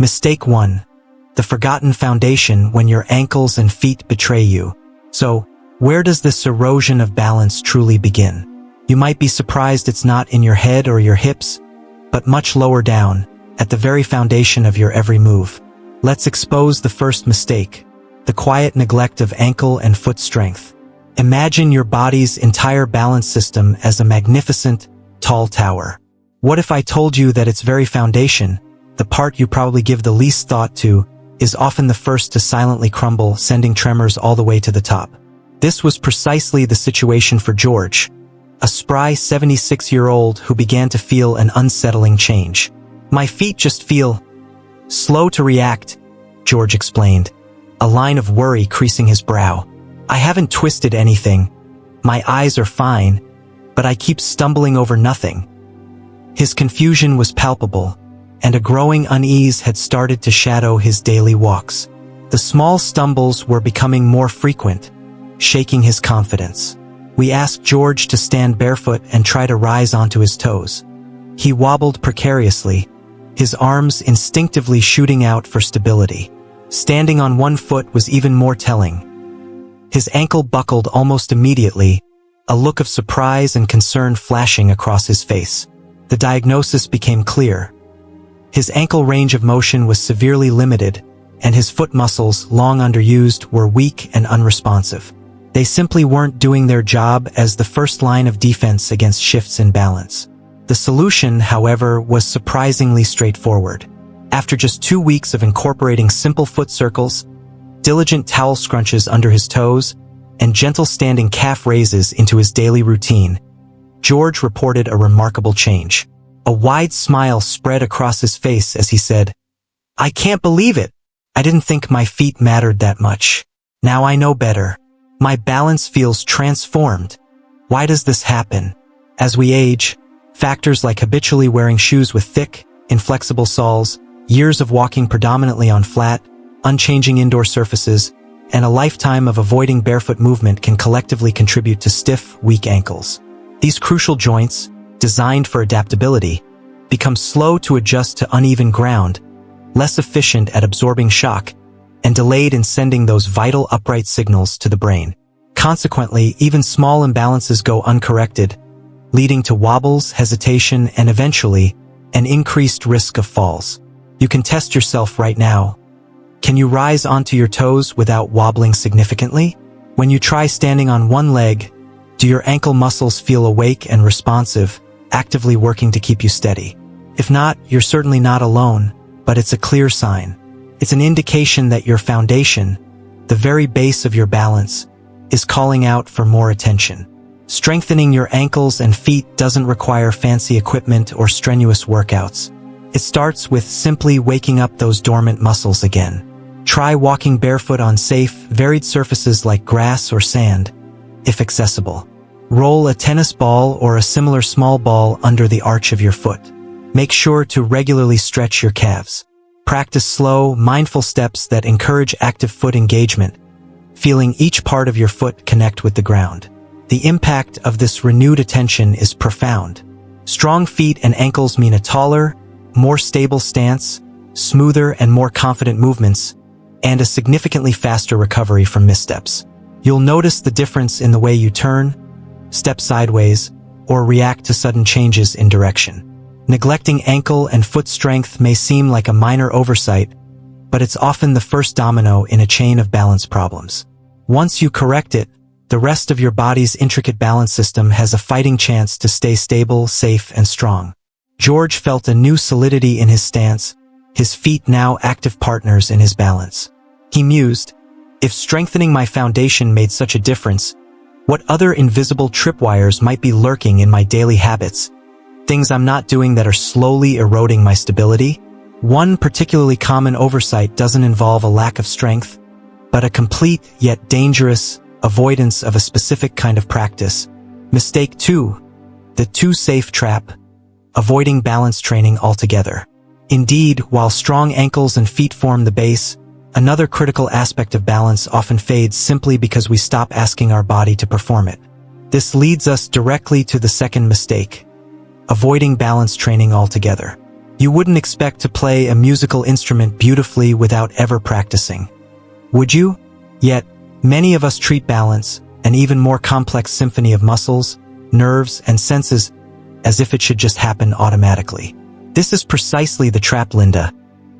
Mistake 1. The forgotten foundation when your ankles and feet betray you. So, where does this erosion of balance truly begin? You might be surprised it's not in your head or your hips, but much lower down, at the very foundation of your every move. Let's expose the first mistake, the quiet neglect of ankle and foot strength. Imagine your body's entire balance system as a magnificent, tall tower. What if I told you that its very foundation, the part you probably give the least thought to, is often the first to silently crumble, sending tremors all the way to the top? This was precisely the situation for George, a spry 76-year-old who began to feel an unsettling change. My feet just feel slow to react, George explained, a line of worry creasing his brow. I haven't twisted anything. My eyes are fine, but I keep stumbling over nothing. His confusion was palpable, and a growing unease had started to shadow his daily walks. The small stumbles were becoming more frequent, shaking his confidence. We asked George to stand barefoot and try to rise onto his toes. He wobbled precariously, his arms instinctively shooting out for stability. Standing on one foot was even more telling. His ankle buckled almost immediately, a look of surprise and concern flashing across his face. The diagnosis became clear. His ankle range of motion was severely limited, and his foot muscles, long underused, were weak and unresponsive. They simply weren't doing their job as the first line of defense against shifts in balance. The solution, however, was surprisingly straightforward. After just 2 weeks of incorporating simple foot circles, diligent towel scrunches under his toes, and gentle standing calf raises into his daily routine, George reported a remarkable change. A wide smile spread across his face as he said, "I can't believe it. I didn't think my feet mattered that much. Now I know better. My balance feels transformed. Why does this happen? As we age, factors like habitually wearing shoes with thick, inflexible soles, years of walking predominantly on flat, unchanging indoor surfaces, and a lifetime of avoiding barefoot movement can collectively contribute to stiff, weak ankles. These crucial joints, designed for adaptability, become slow to adjust to uneven ground, less efficient at absorbing shock, and delayed in sending those vital upright signals to the brain. Consequently, even small imbalances go uncorrected, leading to wobbles, hesitation, and eventually, an increased risk of falls. You can test yourself right now. Can you rise onto your toes without wobbling significantly? When you try standing on one leg, do your ankle muscles feel awake and responsive, actively working to keep you steady? If not, you're certainly not alone, but it's a clear sign. It's an indication that your foundation, the very base of your balance, is calling out for more attention. Strengthening your ankles and feet doesn't require fancy equipment or strenuous workouts. It starts with simply waking up those dormant muscles again. Try walking barefoot on safe, varied surfaces like grass or sand, if accessible. Roll a tennis ball or a similar small ball under the arch of your foot. Make sure to regularly stretch your calves. Practice slow, mindful steps that encourage active foot engagement, feeling each part of your foot connect with the ground. The impact of this renewed attention is profound. Strong feet and ankles mean a taller, more stable stance, smoother and more confident movements, and a significantly faster recovery from missteps. You'll notice the difference in the way you turn, step sideways, or react to sudden changes in direction. Neglecting ankle and foot strength may seem like a minor oversight, but it's often the first domino in a chain of balance problems. Once you correct it, the rest of your body's intricate balance system has a fighting chance to stay stable, safe, and strong. George felt a new solidity in his stance, his feet now active partners in his balance. He mused, if strengthening my foundation made such a difference, what other invisible tripwires might be lurking in my daily habits? Things I'm not doing that are slowly eroding my stability? One particularly common oversight doesn't involve a lack of strength, but a complete yet dangerous avoidance of a specific kind of practice. Mistake 2, the too safe trap, avoiding balance training altogether. Indeed, while strong ankles and feet form the base, another critical aspect of balance often fades simply because we stop asking our body to perform it. This leads us directly to the second mistake, avoiding balance training altogether. You wouldn't expect to play a musical instrument beautifully without ever practicing. Would you? Yet, many of us treat balance, an even more complex symphony of muscles, nerves, and senses, as if it should just happen automatically. This is precisely the trap Linda,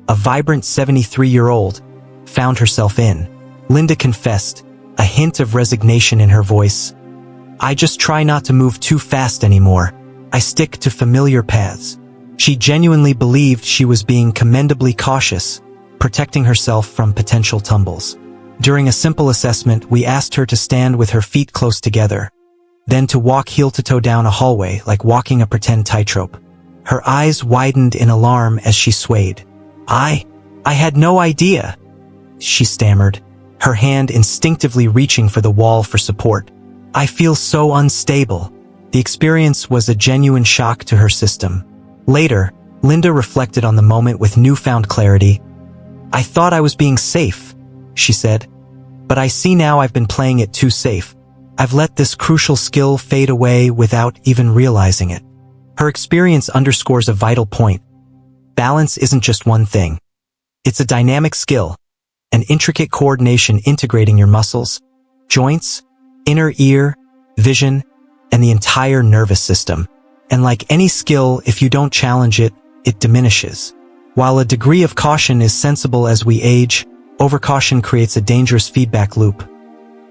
a vibrant 73-year-old, found herself in. Linda confessed, a hint of resignation in her voice. I just try not to move too fast anymore. I stick to familiar paths. She genuinely believed she was being commendably cautious, protecting herself from potential tumbles. During a simple assessment, we asked her to stand with her feet close together, then to walk heel-to-toe down a hallway like walking a pretend tightrope. Her eyes widened in alarm as she swayed. I had no idea, she stammered, her hand instinctively reaching for the wall for support. I feel so unstable. The experience was a genuine shock to her system. Later, Linda reflected on the moment with newfound clarity. I thought I was being safe, she said, but I see now I've been playing it too safe. I've let this crucial skill fade away without even realizing it. Her experience underscores a vital point. Balance isn't just one thing. It's a dynamic skill, an intricate coordination integrating your muscles, joints, inner ear, vision, and the entire nervous system. And like any skill, if you don't challenge it, it diminishes. While a degree of caution is sensible as we age, overcaution creates a dangerous feedback loop.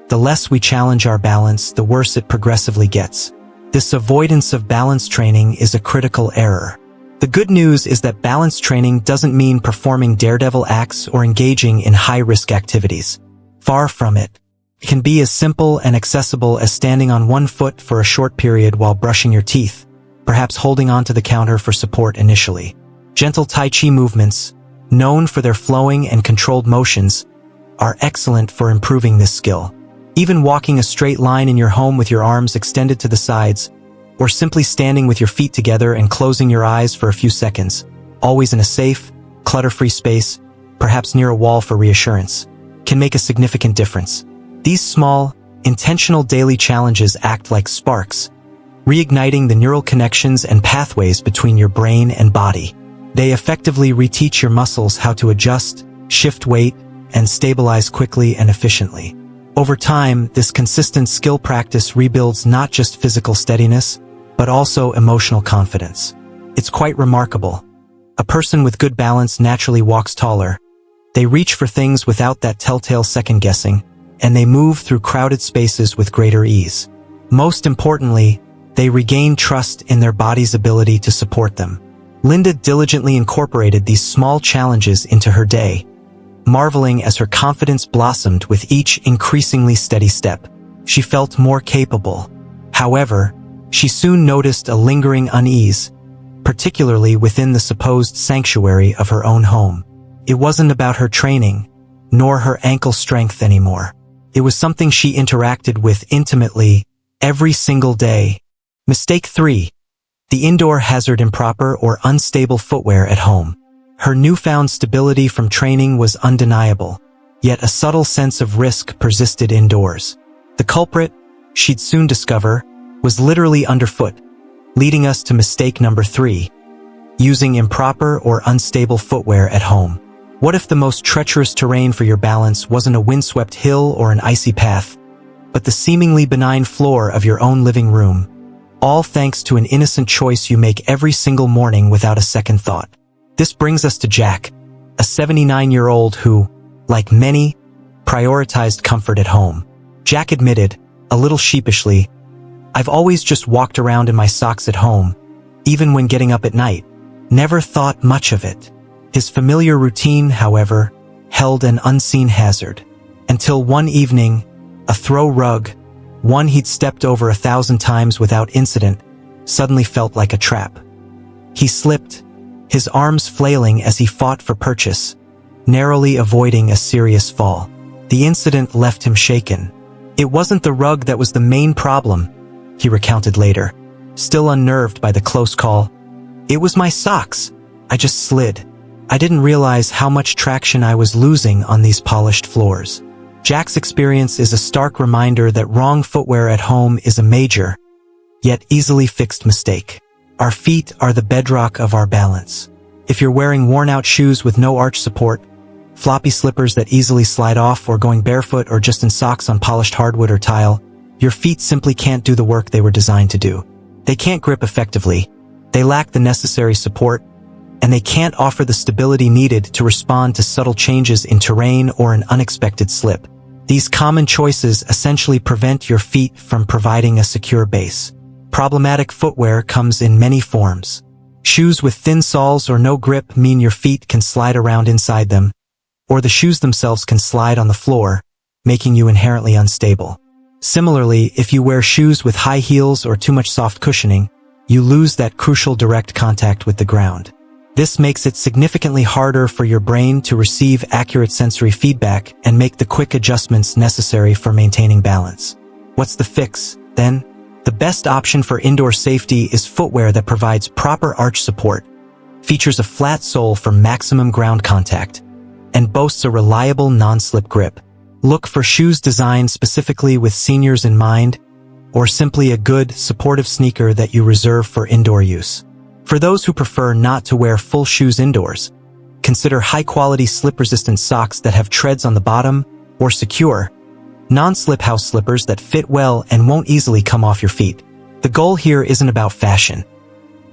The less we challenge our balance, the worse it progressively gets. This avoidance of balance training is a critical error. The good news is that balance training doesn't mean performing daredevil acts or engaging in high-risk activities. Far from it. It can be as simple and accessible as standing on one foot for a short period while brushing your teeth, perhaps holding onto the counter for support initially. Gentle Tai Chi movements, known for their flowing and controlled motions, are excellent for improving this skill. Even walking a straight line in your home with your arms extended to the sides, or simply standing with your feet together and closing your eyes for a few seconds, always in a safe, clutter-free space, perhaps near a wall for reassurance, can make a significant difference. These small, intentional daily challenges act like sparks, reigniting the neural connections and pathways between your brain and body. They effectively reteach your muscles how to adjust, shift weight, and stabilize quickly and efficiently. Over time, this consistent skill practice rebuilds not just physical steadiness, but also emotional confidence. It's quite remarkable. A person with good balance naturally walks taller. They reach for things without that telltale second-guessing, and they move through crowded spaces with greater ease. Most importantly, they regain trust in their body's ability to support them. Linda diligently incorporated these small challenges into her day, marveling as her confidence blossomed with each increasingly steady step. She felt more capable. However, she soon noticed a lingering unease, particularly within the supposed sanctuary of her own home. It wasn't about her training, nor her ankle strength anymore. It was something she interacted with intimately, every single day. Mistake 3. The indoor hazard: improper or unstable footwear at home. Her newfound stability from training was undeniable, yet a subtle sense of risk persisted indoors. The culprit, she'd soon discover, was literally underfoot, leading us to mistake number 3, using improper or unstable footwear at home. What if the most treacherous terrain for your balance wasn't a windswept hill or an icy path, but the seemingly benign floor of your own living room, all thanks to an innocent choice you make every single morning without a second thought? This brings us to Jack, a 79-year-old who, like many, prioritized comfort at home. Jack admitted, a little sheepishly, I've always just walked around in my socks at home, even when getting up at night. Never thought much of it. His familiar routine, however, held an unseen hazard. Until one evening, a throw rug, one he'd stepped over 1,000 times without incident, suddenly felt like a trap. He slipped, his arms flailing as he fought for purchase, narrowly avoiding a serious fall. The incident left him shaken. It wasn't the rug that was the main problem, he recounted later, still unnerved by the close call. It was my socks. I just slid. I didn't realize how much traction I was losing on these polished floors. Jack's experience is a stark reminder that wrong footwear at home is a major, yet easily fixed mistake. Our feet are the bedrock of our balance. If you're wearing worn-out shoes with no arch support, floppy slippers that easily slide off, or going barefoot or just in socks on polished hardwood or tile, your feet simply can't do the work they were designed to do. They can't grip effectively, they lack the necessary support, and they can't offer the stability needed to respond to subtle changes in terrain or an unexpected slip. These common choices essentially prevent your feet from providing a secure base. Problematic footwear comes in many forms. Shoes with thin soles or no grip mean your feet can slide around inside them, or the shoes themselves can slide on the floor, making you inherently unstable. Similarly, if you wear shoes with high heels or too much soft cushioning, you lose that crucial direct contact with the ground. This makes it significantly harder for your brain to receive accurate sensory feedback and make the quick adjustments necessary for maintaining balance. What's the fix, then? The best option for indoor safety is footwear that provides proper arch support, features a flat sole for maximum ground contact, and boasts a reliable non-slip grip. Look for shoes designed specifically with seniors in mind, or simply a good, supportive sneaker that you reserve for indoor use. For those who prefer not to wear full shoes indoors, consider high-quality slip-resistant socks that have treads on the bottom, or secure, non-slip house slippers that fit well and won't easily come off your feet. The goal here isn't about fashion.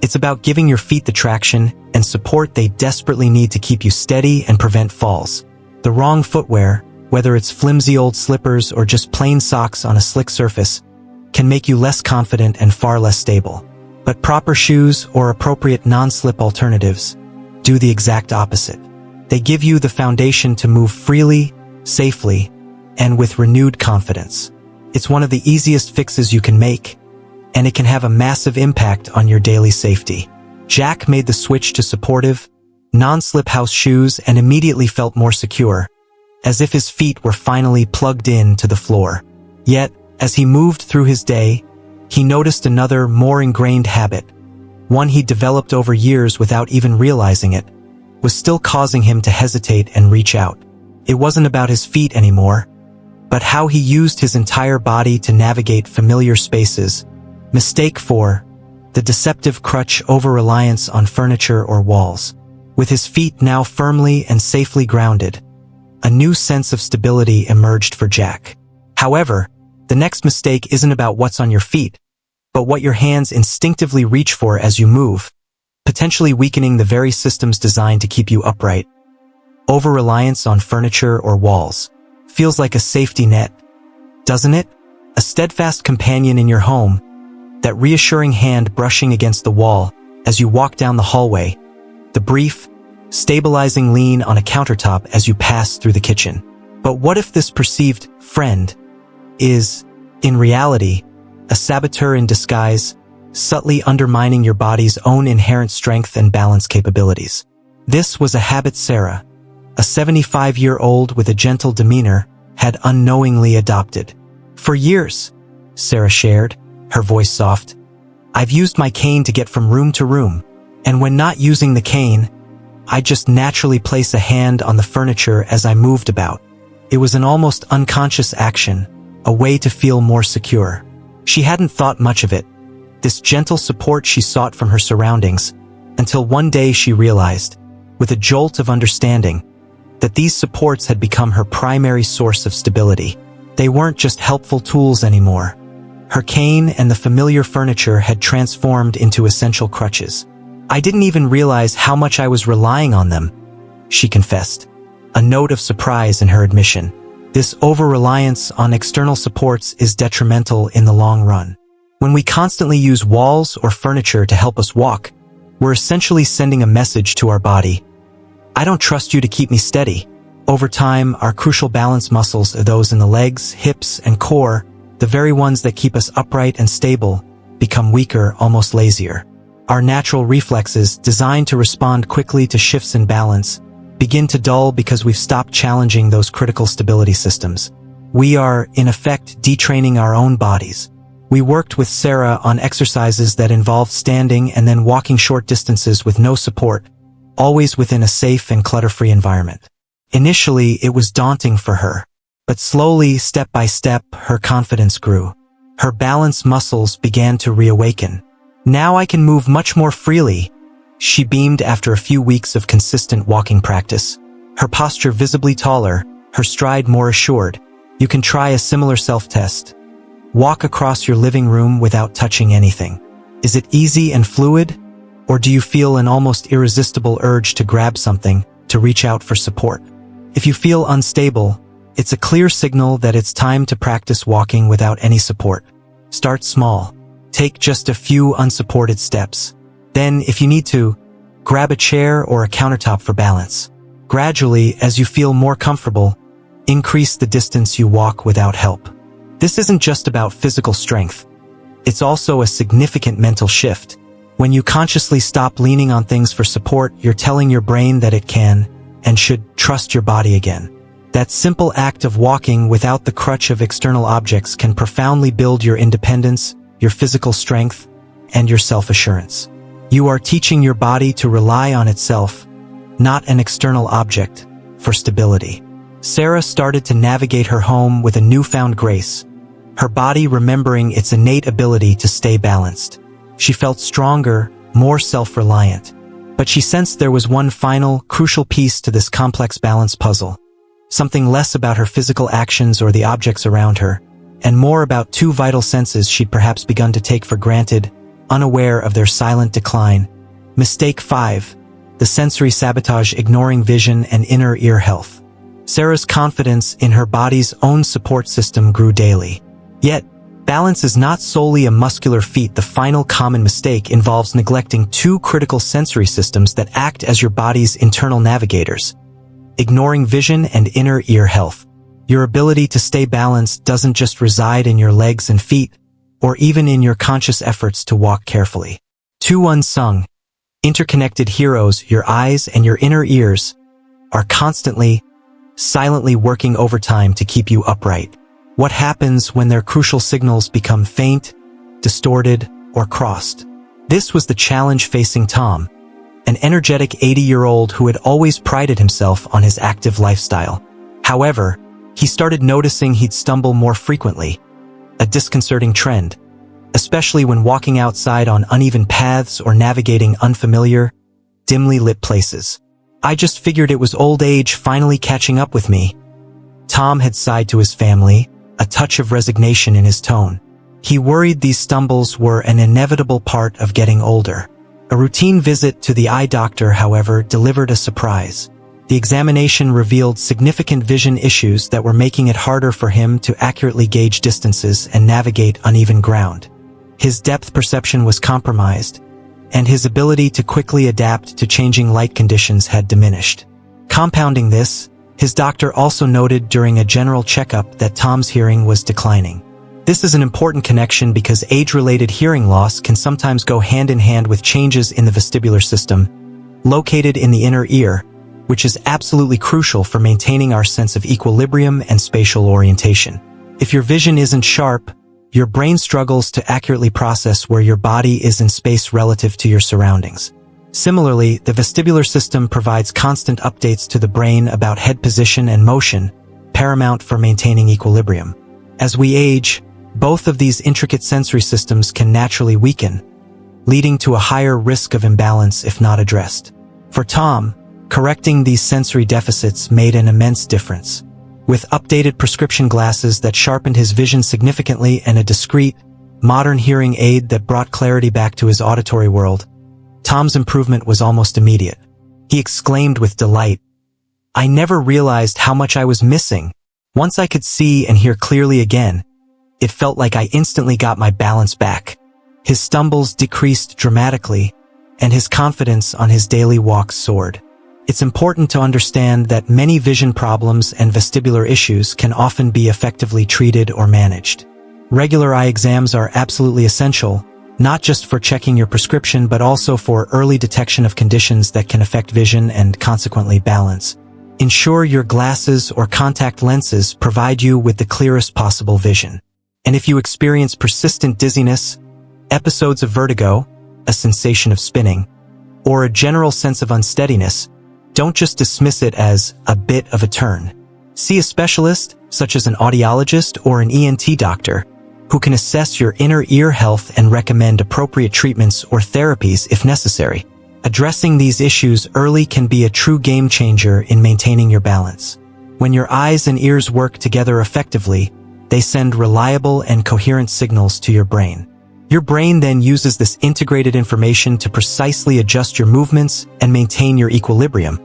It's about giving your feet the traction and support they desperately need to keep you steady and prevent falls. The wrong footwear, whether it's flimsy old slippers or just plain socks on a slick surface, can make you less confident and far less stable. But proper shoes or appropriate non-slip alternatives do the exact opposite. They give you the foundation to move freely, safely, and with renewed confidence. It's one of the easiest fixes you can make, and it can have a massive impact on your daily safety. Jack made the switch to supportive, non-slip house shoes and immediately felt more secure, as if his feet were finally plugged in to the floor. Yet, as he moved through his day, he noticed another, more ingrained habit, one he'd developed over years without even realizing it, was still causing him to hesitate and reach out. It wasn't about his feet anymore, but how he used his entire body to navigate familiar spaces, mistake for the deceptive crutch over-reliance on furniture or walls. With his feet now firmly and safely grounded, a new sense of stability emerged for Jack. However, the next mistake isn't about what's on your feet, but what your hands instinctively reach for as you move, potentially weakening the very systems designed to keep you upright. Over-reliance on furniture or walls feels like a safety net, doesn't it? A steadfast companion in your home, that reassuring hand brushing against the wall as you walk down the hallway, the brief, stabilizing lean on a countertop as you pass through the kitchen. But what if this perceived friend is, in reality, a saboteur in disguise, subtly undermining your body's own inherent strength and balance capabilities? This was a habit Sarah, a 75-year-old with a gentle demeanor, had unknowingly adopted. For years, Sarah shared, her voice soft, I've used my cane to get from room to room, and when not using the cane, I just naturally place a hand on the furniture as I moved about. It was an almost unconscious action, a way to feel more secure. She hadn't thought much of it, this gentle support she sought from her surroundings, until one day she realized, with a jolt of understanding, that these supports had become her primary source of stability. They weren't just helpful tools anymore. Her cane and the familiar furniture had transformed into essential crutches. I didn't even realize how much I was relying on them, she confessed, a note of surprise in her admission. This over-reliance on external supports is detrimental in the long run. When we constantly use walls or furniture to help us walk, we're essentially sending a message to our body. I don't trust you to keep me steady. Over time, our crucial balance muscles are those in the legs, hips, and core, the very ones that keep us upright and stable, become weaker, almost lazier. Our natural reflexes, designed to respond quickly to shifts in balance, begin to dull because we've stopped challenging those critical stability systems. We are, in effect, detraining our own bodies. We worked with Sarah on exercises that involved standing and then walking short distances with no support, always within a safe and clutter-free environment. Initially, it was daunting for her, but slowly, step by step, her confidence grew. Her balance muscles began to reawaken. Now I can move much more freely, She beamed after a few weeks of consistent walking practice. Her posture visibly taller, her stride more assured. You can try a similar self-test. Walk across your living room without touching anything. Is it easy and fluid? Or do you feel an almost irresistible urge to grab something, to reach out for support? If you feel unstable, it's a clear signal that it's time to practice walking without any support. Start small. Take just a few unsupported steps. Then, if you need to, grab a chair or a countertop for balance. Gradually, as you feel more comfortable, increase the distance you walk without help. This isn't just about physical strength. It's also a significant mental shift. When you consciously stop leaning on things for support, you're telling your brain that it can and should trust your body again. That simple act of walking without the crutch of external objects can profoundly build your independence, your physical strength, and your self-assurance. You are teaching your body to rely on itself, not an external object, for stability. Sarah started to navigate her home with a newfound grace, her body remembering its innate ability to stay balanced. She felt stronger, more self-reliant. But she sensed there was one final, crucial piece to this complex balance puzzle. Something less about her physical actions or the objects around her, and more about two vital senses she'd perhaps begun to take for granted, unaware of their silent decline. Mistake 5. The sensory sabotage ignoring vision and inner ear health. Sarah's confidence in her body's own support system grew daily. Yet, balance is not solely a muscular feat. The final common mistake involves neglecting two critical sensory systems that act as your body's internal navigators. Ignoring vision and inner ear health. Your ability to stay balanced doesn't just reside in your legs and feet, or even in your conscious efforts to walk carefully. Two unsung, interconnected heroes, your eyes and your inner ears, are constantly, silently working overtime to keep you upright. What happens when their crucial signals become faint, distorted, or crossed? This was the challenge facing Tom, an energetic 80-year-old who had always prided himself on his active lifestyle. However, he started noticing he'd stumble more frequently, a disconcerting trend, especially when walking outside on uneven paths or navigating unfamiliar, dimly lit places. I just figured it was old age finally catching up with me. Tom had sighed to his family, a touch of resignation in his tone. He worried these stumbles were an inevitable part of getting older. A routine visit to the eye doctor, however, delivered a surprise. The examination revealed significant vision issues that were making it harder for him to accurately gauge distances and navigate uneven ground. His depth perception was compromised, and his ability to quickly adapt to changing light conditions had diminished. Compounding this, his doctor also noted during a general checkup that Tom's hearing was declining. This is an important connection because age-related hearing loss can sometimes go hand in hand with changes in the vestibular system, located in the inner ear, which is absolutely crucial for maintaining our sense of equilibrium and spatial orientation. If your vision isn't sharp, your brain struggles to accurately process where your body is in space relative to your surroundings. Similarly, the vestibular system provides constant updates to the brain about head position and motion, paramount for maintaining equilibrium. As we age, both of these intricate sensory systems can naturally weaken, leading to a higher risk of imbalance if not addressed. For Tom, correcting these sensory deficits made an immense difference. With updated prescription glasses that sharpened his vision significantly and a discreet, modern hearing aid that brought clarity back to his auditory world, Tom's improvement was almost immediate. He exclaimed with delight, "I never realized how much I was missing. Once I could see and hear clearly again, it felt like I instantly got my balance back." His stumbles decreased dramatically, and his confidence on his daily walks soared. It's important to understand that many vision problems and vestibular issues can often be effectively treated or managed. Regular eye exams are absolutely essential, not just for checking your prescription but also for early detection of conditions that can affect vision and consequently balance. Ensure your glasses or contact lenses provide you with the clearest possible vision. And if you experience persistent dizziness, episodes of vertigo, a sensation of spinning, or a general sense of unsteadiness, don't just dismiss it as a bit of a turn. See a specialist, such as an audiologist or an ENT doctor, who can assess your inner ear health and recommend appropriate treatments or therapies if necessary. Addressing these issues early can be a true game changer in maintaining your balance. When your eyes and ears work together effectively, they send reliable and coherent signals to your brain. Your brain then uses this integrated information to precisely adjust your movements and maintain your equilibrium,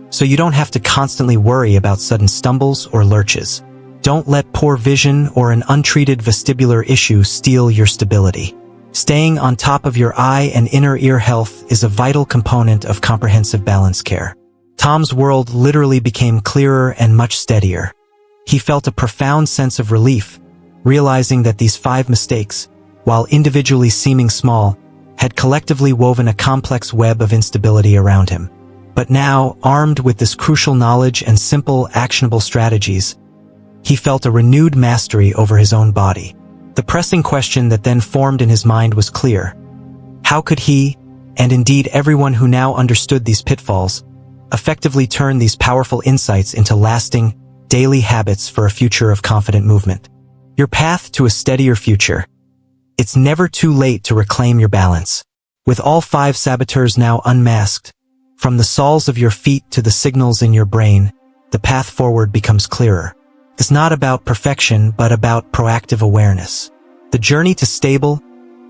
so you don't have to constantly worry about sudden stumbles or lurches. Don't let poor vision or an untreated vestibular issue steal your stability. Staying on top of your eye and inner ear health is a vital component of comprehensive balance care. Tom's world literally became clearer and much steadier. He felt a profound sense of relief, realizing that these 5 mistakes, while individually seeming small, had collectively woven a complex web of instability around him. But now, armed with this crucial knowledge and simple, actionable strategies, he felt a renewed mastery over his own body. The pressing question that then formed in his mind was clear. How could he, and indeed everyone who now understood these pitfalls, effectively turn these powerful insights into lasting, daily habits for a future of confident movement? Your path to a steadier future. It's never too late to reclaim your balance. With all 5 saboteurs now unmasked, from the soles of your feet to the signals in your brain, the path forward becomes clearer. It's not about perfection, but about proactive awareness. The journey to stable,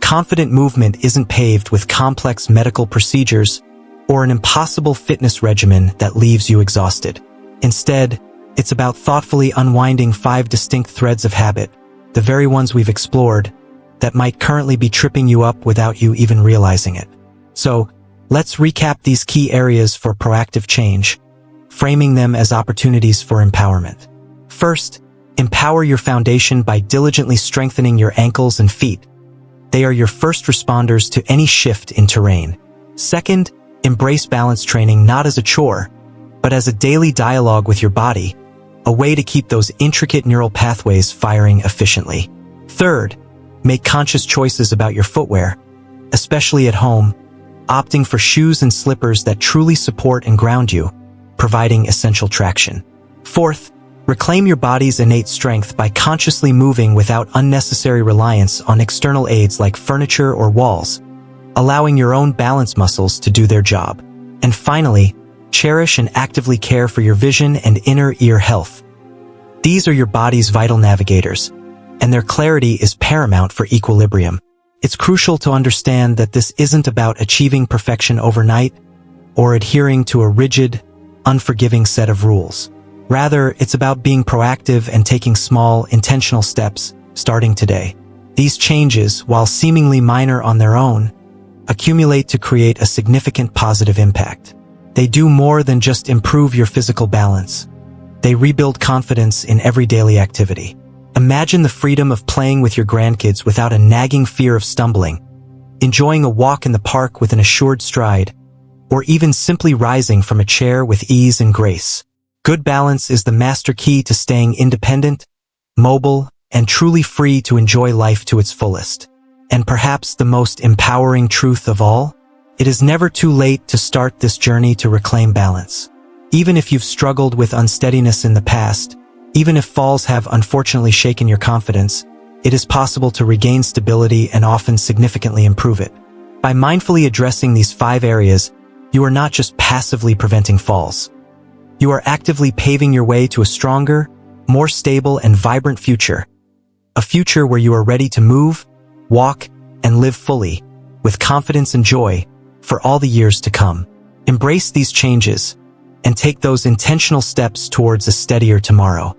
confident movement isn't paved with complex medical procedures or an impossible fitness regimen that leaves you exhausted. Instead, it's about thoughtfully unwinding 5 distinct threads of habit, the very ones we've explored, that might currently be tripping you up without you even realizing it. So, let's recap these key areas for proactive change, framing them as opportunities for empowerment. First, empower your foundation by diligently strengthening your ankles and feet. They are your first responders to any shift in terrain. Second, embrace balance training not as a chore, but as a daily dialogue with your body, a way to keep those intricate neural pathways firing efficiently. Third, make conscious choices about your footwear, especially at home, opting for shoes and slippers that truly support and ground you, providing essential traction. Fourth, reclaim your body's innate strength by consciously moving without unnecessary reliance on external aids like furniture or walls, allowing your own balance muscles to do their job. And finally, cherish and actively care for your vision and inner ear health. These are your body's vital navigators, and their clarity is paramount for equilibrium. It's crucial to understand that this isn't about achieving perfection overnight or adhering to a rigid, unforgiving set of rules. Rather, it's about being proactive and taking small, intentional steps, starting today. These changes, while seemingly minor on their own, accumulate to create a significant positive impact. They do more than just improve your physical balance. They rebuild confidence in every daily activity. Imagine the freedom of playing with your grandkids without a nagging fear of stumbling, enjoying a walk in the park with an assured stride, or even simply rising from a chair with ease and grace. Good balance is the master key to staying independent, mobile, and truly free to enjoy life to its fullest. And perhaps the most empowering truth of all? It is never too late to start this journey to reclaim balance. Even if you've struggled with unsteadiness in the past, even if falls have unfortunately shaken your confidence, it is possible to regain stability and often significantly improve it. By mindfully addressing these 5 areas, you are not just passively preventing falls. You are actively paving your way to a stronger, more stable and vibrant future. A future where you are ready to move, walk, and live fully, with confidence and joy, for all the years to come. Embrace these changes, and take those intentional steps towards a steadier tomorrow.